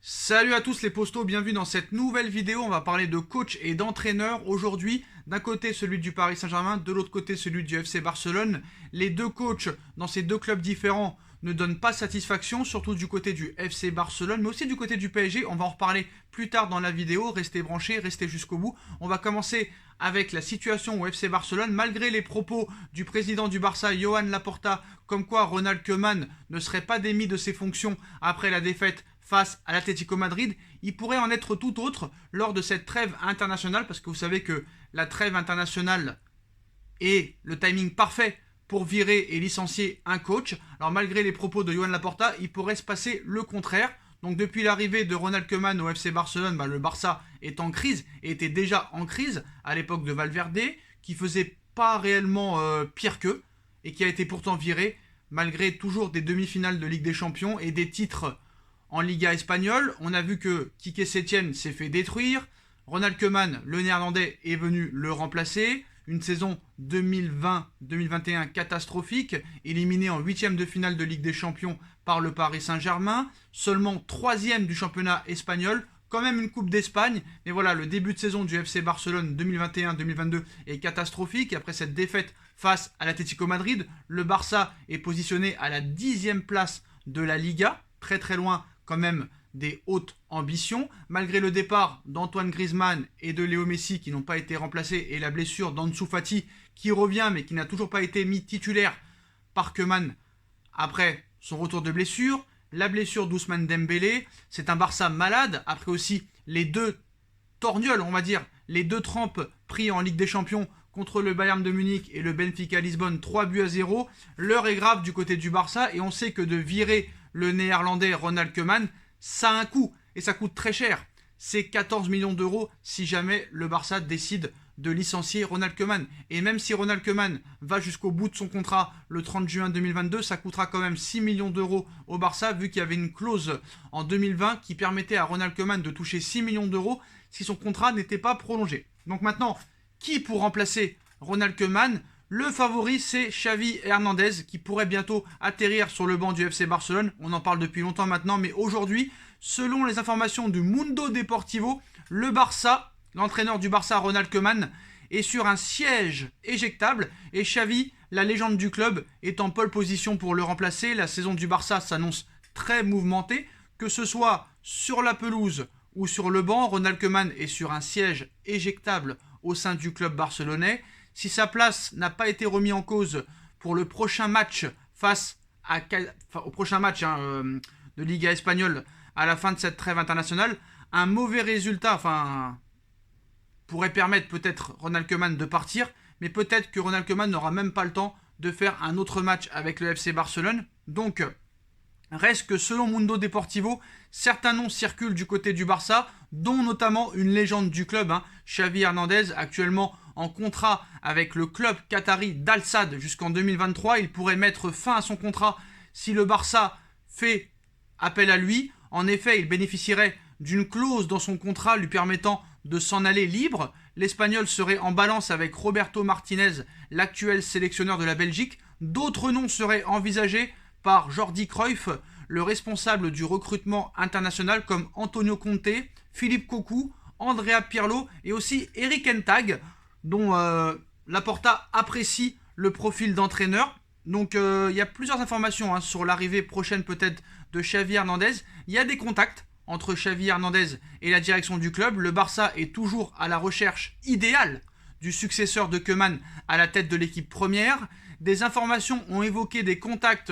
Salut à tous les postos, bienvenue dans cette nouvelle vidéo. On va parler de coach et d'entraîneur aujourd'hui. D'un côté celui du Paris Saint-Germain, de l'autre côté celui du FC Barcelone. Les deux coachs dans ces deux clubs différents ne donnent pas satisfaction, surtout du côté du FC Barcelone, mais aussi du côté du PSG. On va en reparler plus tard dans la vidéo. Restez branchés, restez jusqu'au bout. On va commencer avec la situation au FC Barcelone. Malgré les propos du président du Barça, Joan Laporta, comme quoi Ronald Koeman ne serait pas démis de ses fonctions après la défaite face à l'Atlético Madrid, il pourrait en être tout autre lors de cette trêve internationale, parce que vous savez que la trêve internationale est le timing parfait pour virer et licencier un coach. Alors malgré les propos de Joan Laporta, il pourrait se passer le contraire. Donc depuis l'arrivée de Ronald Koeman au FC Barcelone, le Barça est en crise, et était déjà en crise à l'époque de Valverde, qui faisait pas réellement pire qu'eux, et qui a été pourtant viré, malgré toujours des demi-finales de Ligue des Champions et des titres en Liga espagnole. On a vu que Quique Setién s'est fait détruire. Ronald Koeman, le néerlandais, est venu le remplacer. Une saison 2020-2021 catastrophique, éliminé en 8e de finale de Ligue des Champions par le Paris Saint-Germain. Seulement 3e du championnat espagnol. Quand même une Coupe d'Espagne. Mais voilà, le début de saison du FC Barcelone 2021-2022 est catastrophique. Après cette défaite face à l'Atlético Madrid, le Barça est positionné à la 10e place de la Liga. Très très loin quand même des hautes ambitions, malgré le départ d'Antoine Griezmann et de Léo Messi qui n'ont pas été remplacés, et la blessure d'Ansu Fati qui revient mais qui n'a toujours pas été mis titulaire par Koeman après son retour de blessure, la blessure d'Ousmane Dembélé. C'est un Barça malade, après aussi les deux torgnoles, on va dire, les deux trempes pris en Ligue des Champions contre le Bayern de Munich et le Benfica Lisbonne, 3-0. L'heure est grave du côté du Barça, et on sait que de virer le néerlandais Ronald Koeman, ça a un coût, et ça coûte très cher. C'est 14 millions d'euros si jamais le Barça décide de licencier Ronald Koeman. Et même si Ronald Koeman va jusqu'au bout de son contrat le 30 juin 2022, ça coûtera quand même 6 millions d'euros au Barça, vu qu'il y avait une clause en 2020 qui permettait à Ronald Koeman de toucher 6 millions d'euros si son contrat n'était pas prolongé. Donc maintenant, qui pour remplacer Ronald Koeman ? Le favori, c'est Xavi Hernandez, qui pourrait bientôt atterrir sur le banc du FC Barcelone. On en parle depuis longtemps maintenant, mais aujourd'hui, selon les informations du Mundo Deportivo, le Barça, l'entraîneur du Barça, Ronald Koeman, est sur un siège éjectable, et Xavi, la légende du club, est en pole position pour le remplacer. La saison du Barça s'annonce très mouvementée, que ce soit sur la pelouse ou sur le banc. Ronald Koeman est sur un siège éjectable au sein du club barcelonais. Si sa place n'a pas été remise en cause pour le prochain match au prochain match de Liga espagnole à la fin de cette trêve internationale, un mauvais résultat pourrait permettre peut-être Ronald Koeman de partir, mais peut-être que Ronald Koeman n'aura même pas le temps de faire un autre match avec le FC Barcelone. Donc, reste que selon Mundo Deportivo, certains noms circulent du côté du Barça, dont notamment une légende du club, Xavi Hernandez, actuellement en contrat avec le club qatari d'Al Sadd jusqu'en 2023. Il pourrait mettre fin à son contrat si le Barça fait appel à lui. En effet, il bénéficierait d'une clause dans son contrat lui permettant de s'en aller libre. L'Espagnol serait en balance avec Roberto Martinez, l'actuel sélectionneur de la Belgique. D'autres noms seraient envisagés par Jordi Cruyff, le responsable du recrutement international, comme Antonio Conte, Philippe Cocu, Andrea Pirlo et aussi Erik ten Hag, dont Laporta apprécie le profil d'entraîneur. Donc il y a plusieurs informations sur l'arrivée prochaine peut-être de Xavi Hernandez. Il y a des contacts entre Xavi Hernandez et la direction du club. Le Barça est toujours à la recherche idéale du successeur de Koeman à la tête de l'équipe première. Des informations ont évoqué des contacts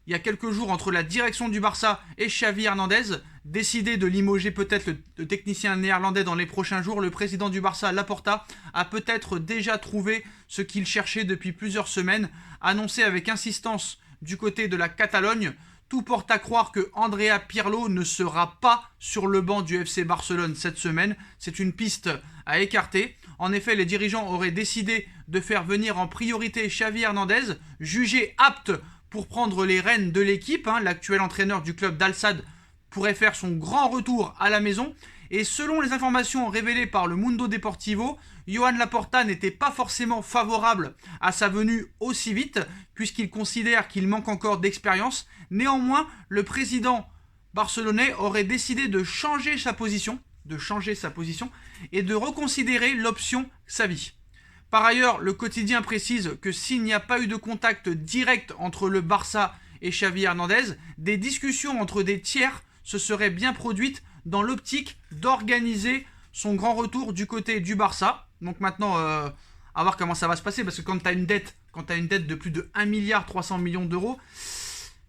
il y a quelques jours entre la direction du Barça et Xavi Hernandez, décidé de limoger peut-être le technicien néerlandais dans les prochains jours. Le président du Barça, Laporta, a peut-être déjà trouvé ce qu'il cherchait depuis plusieurs semaines, annoncé avec insistance du côté de la Catalogne. Tout porte à croire que Andrea Pirlo ne sera pas sur le banc du FC Barcelone cette semaine. C'est une piste à écarter. En effet, les dirigeants auraient décidé de faire venir en priorité Xavi Hernandez, jugé apte pour prendre les rênes de l'équipe. L'actuel entraîneur du club d'Al Sadd pourrait faire son grand retour à la maison. Et selon les informations révélées par le Mundo Deportivo, Joan Laporta n'était pas forcément favorable à sa venue aussi vite, puisqu'il considère qu'il manque encore d'expérience. Néanmoins, le président barcelonais aurait décidé de changer sa position et de reconsidérer l'option Xavi. Par ailleurs, le quotidien précise que s'il n'y a pas eu de contact direct entre le Barça et Xavi Hernandez, des discussions entre des tiers se seraient bien produites dans l'optique d'organiser son grand retour du côté du Barça. Donc maintenant, à voir comment ça va se passer, parce que quand tu as une dette de plus de 1,3 milliard d'euros,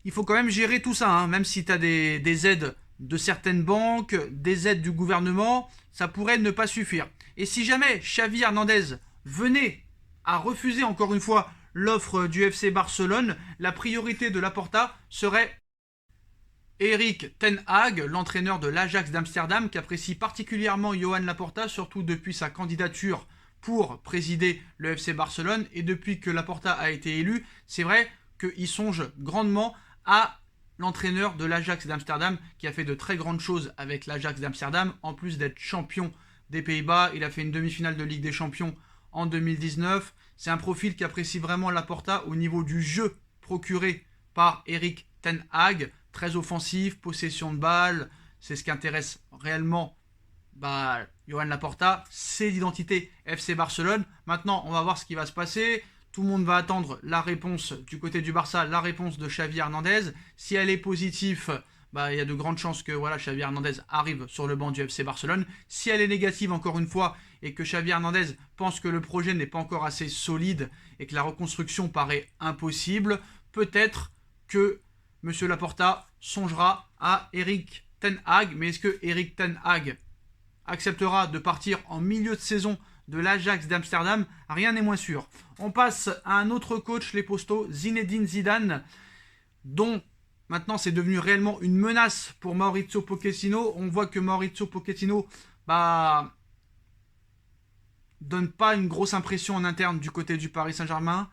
il faut quand même gérer tout ça, hein. Même si tu as des aides de certaines banques, des aides du gouvernement, ça pourrait ne pas suffire. Et si jamais Xavi Hernandez venait à refuser encore une fois l'offre du FC Barcelone, la priorité de Laporta serait Erik ten Hag, l'entraîneur de l'Ajax d'Amsterdam, qui apprécie particulièrement Johan Laporta, surtout depuis sa candidature pour présider le FC Barcelone. Et depuis que Laporta a été élu, c'est vrai qu'il songe grandement à l'entraîneur de l'Ajax d'Amsterdam, qui a fait de très grandes choses avec l'Ajax d'Amsterdam. En plus d'être champion des Pays-Bas, il a fait une demi-finale de Ligue des Champions en 2019. C'est un profil qui apprécie vraiment Laporta au niveau du jeu procuré par Erik ten Hag. Très offensif, possession de balle, c'est ce qui intéresse réellement Johan Laporta, c'est l'identité FC Barcelone. Maintenant, on va voir ce qui va se passer. Tout le monde va attendre la réponse du côté du Barça, la réponse de Xavi Hernandez. Si elle est positive, il y a de grandes chances que Xavi Hernandez arrive sur le banc du FC Barcelone. Si elle est négative, encore une fois, et que Xavi Hernandez pense que le projet n'est pas encore assez solide et que la reconstruction paraît impossible, peut-être que M. Laporta songera à Erik ten Hag. Mais est-ce que Erik ten Hag acceptera de partir en milieu de saison de l'Ajax d'Amsterdam? Rien n'est moins sûr. On passe à un autre coach, les Postos, Zinedine Zidane, dont maintenant c'est devenu réellement une menace pour Mauricio Pochettino. On voit que Mauricio Pochettino donne pas une grosse impression en interne du côté du Paris Saint-Germain.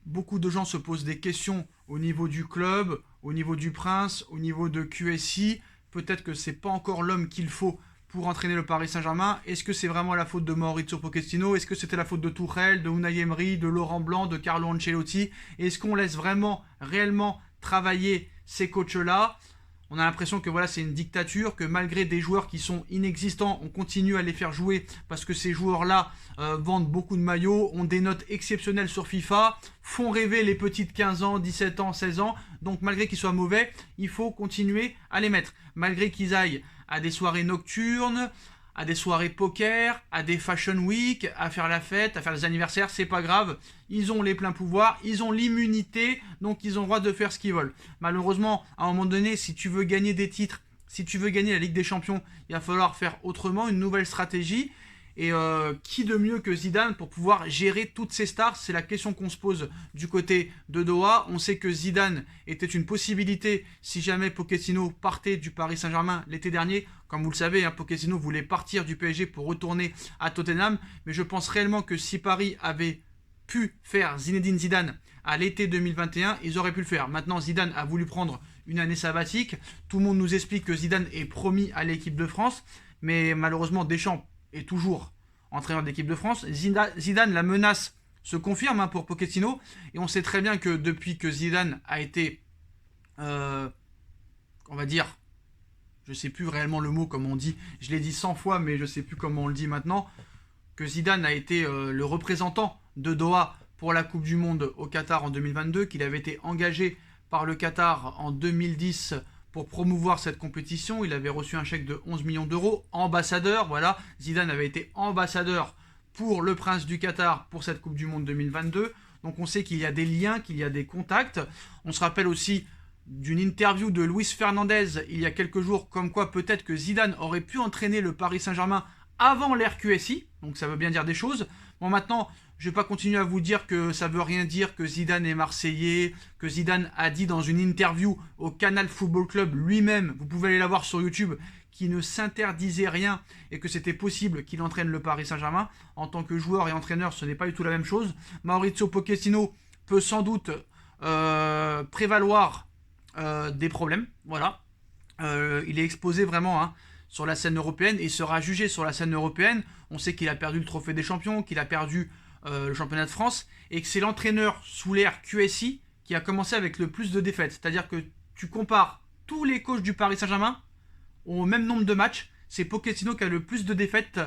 Beaucoup de gens se posent des questions au niveau du club, au niveau du Prince, au niveau de QSI. Peut-être que c'est pas encore l'homme qu'il faut pour entraîner le Paris Saint-Germain. Est-ce que c'est vraiment la faute de Mauricio Pochettino? Est-ce que c'était la faute de Tuchel, de Unai Emery, de Laurent Blanc, de Carlo Ancelotti? Est-ce qu'on laisse vraiment, réellement travailler ces coachs-là? On a l'impression que c'est une dictature, que malgré des joueurs qui sont inexistants, on continue à les faire jouer parce que ces joueurs-là vendent beaucoup de maillots, ont des notes exceptionnelles sur FIFA, font rêver les petites 15 ans, 17 ans, 16 ans. Donc malgré qu'ils soient mauvais, il faut continuer à les mettre. Malgré qu'ils aillent à des soirées nocturnes, à des soirées poker, à des fashion week, à faire la fête, à faire des anniversaires, c'est pas grave. Ils ont les pleins pouvoirs, ils ont l'immunité, donc ils ont le droit de faire ce qu'ils veulent. Malheureusement, à un moment donné, si tu veux gagner des titres, si tu veux gagner la Ligue des Champions, il va falloir faire autrement, une nouvelle stratégie. Et qui de mieux que Zidane pour pouvoir gérer toutes ces stars? C'est la question qu'on se pose du côté de Doha. On sait que Zidane était une possibilité si jamais Pochettino partait du Paris Saint-Germain l'été dernier. Comme vous le savez, Pochettino voulait partir du PSG pour retourner à Tottenham. Mais je pense réellement que si Paris avait pu faire Zinedine Zidane à l'été 2021, ils auraient pu le faire. Maintenant, Zidane a voulu prendre une année sabbatique. Tout le monde nous explique que Zidane est promis à l'équipe de France. Mais malheureusement, Deschamps est toujours entraîneur d'équipe de France. Zidane, la menace se confirme pour Pochettino. Et on sait très bien que depuis que Zidane a été, on va dire, je sais plus réellement le mot comme on dit, je l'ai dit 100 fois mais je sais plus comment on le dit maintenant, que Zidane a été le représentant de Doha pour la Coupe du Monde au Qatar en 2022, qu'il avait été engagé par le Qatar en 2010 pour promouvoir cette compétition. Il avait reçu un chèque de 11 millions d'euros, ambassadeur, voilà. Zidane avait été ambassadeur pour le Prince du Qatar pour cette Coupe du Monde 2022. Donc on sait qu'il y a des liens, qu'il y a des contacts. On se rappelle aussi d'une interview de Luis Fernandez il y a quelques jours, comme quoi peut-être que Zidane aurait pu entraîner le Paris Saint-Germain avant l'ère QSI. Donc ça veut bien dire des choses. Bon, maintenant, je ne vais pas continuer à vous dire que ça ne veut rien dire que Zidane est marseillais, que Zidane a dit dans une interview au Canal Football Club lui-même, vous pouvez aller la voir sur YouTube, qu'il ne s'interdisait rien et que c'était possible qu'il entraîne le Paris Saint-Germain. En tant que joueur et entraîneur, ce n'est pas du tout la même chose. Mauricio Pochettino peut sans doute prévaloir des problèmes, voilà. Il est exposé vraiment sur la scène européenne et sera jugé sur la scène européenne. On sait qu'il a perdu le trophée des champions, qu'il a perdu le championnat de France, et que c'est l'entraîneur sous l'ère QSI qui a commencé avec le plus de défaites. C'est-à-dire que tu compares tous les coachs du Paris Saint-Germain ont le même nombre de matchs. C'est Pochettino qui a le plus de défaites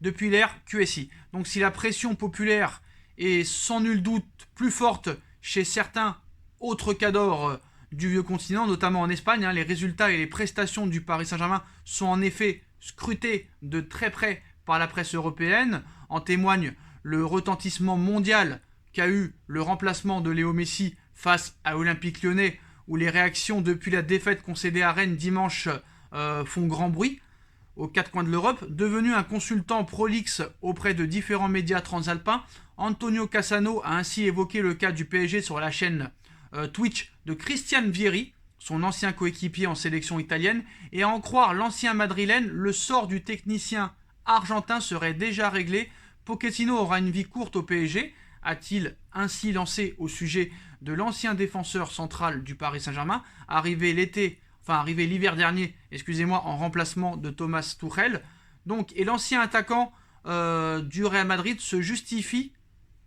depuis l'ère QSI. Donc si la pression populaire est sans nul doute plus forte chez certains autres cadors du vieux continent, notamment en Espagne, les résultats et les prestations du Paris Saint-Germain sont en effet scrutés de très près par la presse européenne. En témoigne le retentissement mondial qu'a eu le remplacement de Léo Messi face à Olympique Lyonnais, où les réactions depuis la défaite concédée à Rennes dimanche font grand bruit aux quatre coins de l'Europe. Devenu un consultant prolixe auprès de différents médias transalpins, Antonio Cassano a ainsi évoqué le cas du PSG sur la chaîne Twitch de Christian Vieri, son ancien coéquipier en sélection italienne, et à en croire l'ancien madrilène, le sort du technicien argentin serait déjà réglé. Pochettino aura une vie courte au PSG, a-t-il ainsi lancé au sujet de l'ancien défenseur central du Paris Saint-Germain, arrivé l'hiver dernier, en remplacement de Thomas Tuchel. Donc, et l'ancien attaquant du Real Madrid se justifie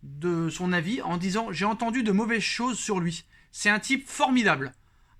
de son avis en disant « J'ai entendu de mauvaises choses sur lui. C'est un type formidable.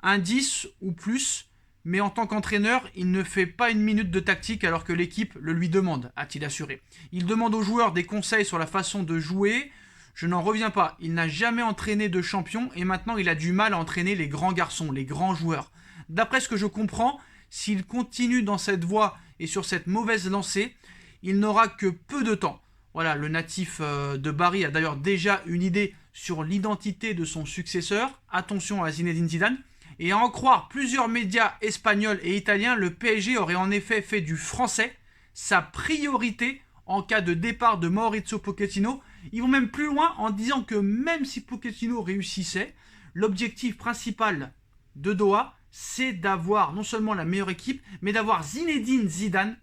Un 10 ou plus, mais en tant qu'entraîneur, il ne fait pas une minute de tactique alors que l'équipe le lui demande, a-t-il assuré. Il demande aux joueurs des conseils sur la façon de jouer. Je n'en reviens pas. Il n'a jamais entraîné de champion et maintenant il a du mal à entraîner les grands garçons, les grands joueurs. D'après ce que je comprends, s'il continue dans cette voie et sur cette mauvaise lancée, il n'aura que peu de temps. » Voilà, le natif de Bari a d'ailleurs déjà une idée sur l'identité de son successeur. Attention à Zinedine Zidane. Et à en croire plusieurs médias espagnols et italiens, le PSG aurait en effet fait du français sa priorité en cas de départ de Mauricio Pochettino. Ils vont même plus loin en disant que même si Pochettino réussissait, l'objectif principal de Doha, c'est d'avoir non seulement la meilleure équipe, mais d'avoir Zinedine Zidane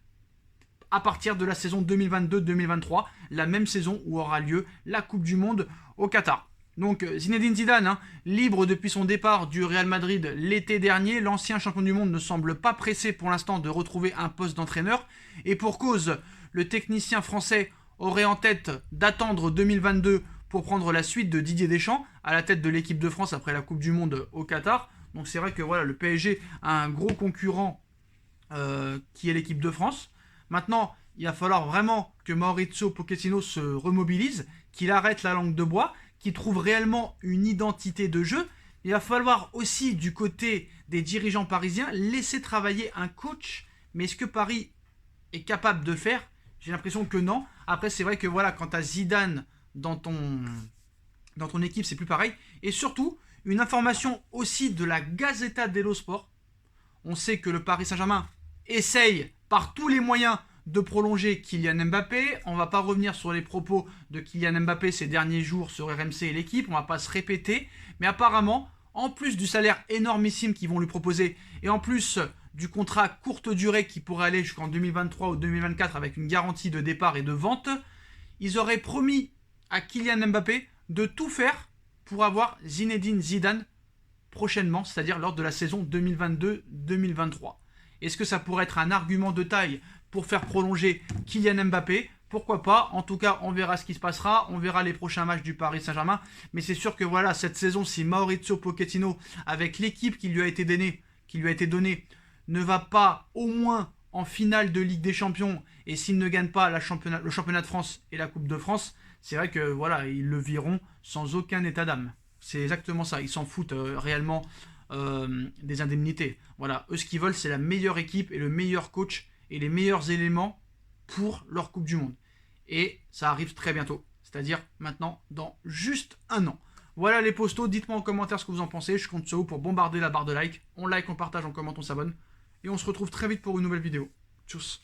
à partir de la saison 2022-2023, la même saison où aura lieu la Coupe du Monde au Qatar. Donc Zinedine Zidane, libre depuis son départ du Real Madrid l'été dernier, l'ancien champion du monde ne semble pas pressé pour l'instant de retrouver un poste d'entraîneur. Et pour cause, le technicien français aurait en tête d'attendre 2022 pour prendre la suite de Didier Deschamps à la tête de l'équipe de France après la Coupe du Monde au Qatar. Donc c'est vrai que voilà, le PSG a un gros concurrent qui est l'équipe de France. Maintenant, il va falloir vraiment que Mauricio Pochettino se remobilise, qu'il arrête la langue de bois, qu'il trouve réellement une identité de jeu. Il va falloir aussi, du côté des dirigeants parisiens, laisser travailler un coach. Mais est-ce que Paris est capable de faire? J'ai l'impression que non. Après, c'est vrai que voilà, quand tu as Zidane dans ton équipe, c'est plus pareil. Et surtout, une information aussi de la Gazzetta dello Sport. On sait que le Paris Saint-Germain essaye par tous les moyens de prolonger Kylian Mbappé. On ne va pas revenir sur les propos de Kylian Mbappé ces derniers jours sur RMC et l'équipe. On ne va pas se répéter. Mais apparemment, en plus du salaire énormissime qu'ils vont lui proposer et en plus du contrat courte durée qui pourrait aller jusqu'en 2023 ou 2024 avec une garantie de départ et de vente, ils auraient promis à Kylian Mbappé de tout faire pour avoir Zinedine Zidane prochainement, c'est-à-dire lors de la saison 2022-2023. Est-ce que ça pourrait être un argument de taille pour faire prolonger Kylian Mbappé? Pourquoi pas? En tout cas, on verra ce qui se passera. On verra les prochains matchs du Paris Saint-Germain. Mais c'est sûr que voilà, cette saison, si Mauricio Pochettino, avec l'équipe qui lui a été donnée, ne va pas au moins en finale de Ligue des Champions, et s'il ne gagne pas le championnat de France et la Coupe de France, c'est vrai que voilà, ils le viront sans aucun état d'âme. C'est exactement ça. Ils s'en foutent réellement des indemnités. Voilà, eux ce qu'ils veulent, c'est la meilleure équipe et le meilleur coach et les meilleurs éléments pour leur Coupe du Monde. Et ça arrive très bientôt, c'est-à-dire maintenant dans juste un an. Voilà les postos, dites-moi en commentaire ce que vous en pensez. Je compte sur vous pour bombarder la barre de like. On like, on partage, on commente, on s'abonne. Et on se retrouve très vite pour une nouvelle vidéo. Tchuss.